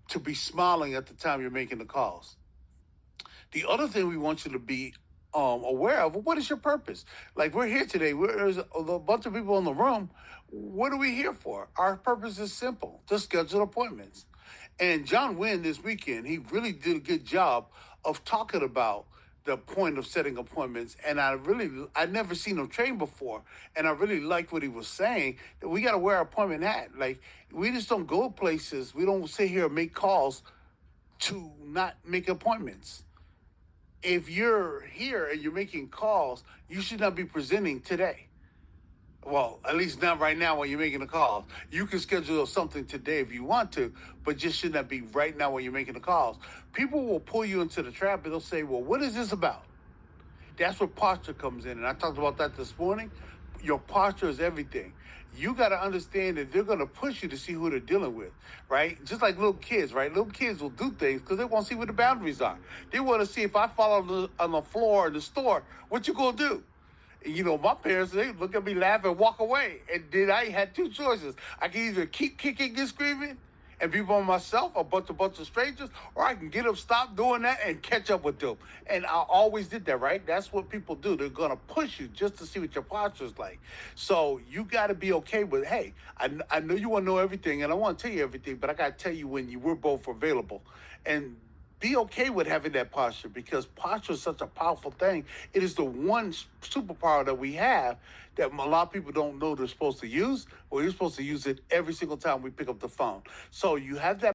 to be smiling at the time you're making the calls. The other thing we want you to be aware of, what is your purpose? Like we're here today, there's a bunch of people in the room. What are we here for? Our purpose is simple: to schedule appointments. And John Wynn this weekend, he really did a good job of talking about the point of setting appointments. And I'd never seen him train before. And I really liked what he was saying, that we got to wear our appointment hat. Like, we just don't go places. We don't sit here and make calls to not make appointments. If you're here and you're making calls, you should not be presenting today. Well, at least not right now when you're making a call. You can schedule something today if you want to, but just should not be right now when you're making the calls. People will pull you into the trap and they'll say, well, what is this about? That's where posture comes in. And I talked about that this morning. Your posture is everything. You got to understand that they're going to push you to see who they're dealing with, right? Just like little kids, right? Little kids will do things because they want to see what the boundaries are. They want to see, if I fall on the floor in the store, what you going to do? You know, my parents, they look at me, laugh, and walk away. And then I had two choices. I can either keep kicking and screaming and be by myself, a bunch of strangers, or I can get up, stop doing that, and catch up with them. And I always did that, right? That's what people do. They're going to push you just to see what your posture's like. So you got to be okay with, hey, I know you want to know everything, and I want to tell you everything, but I got to tell you when we're both available. And be okay with having that posture, because posture is such a powerful thing. It is the one superpower that we have that a lot of people don't know they're supposed to use. Well, you're supposed to use it every single time we pick up the phone. So you have that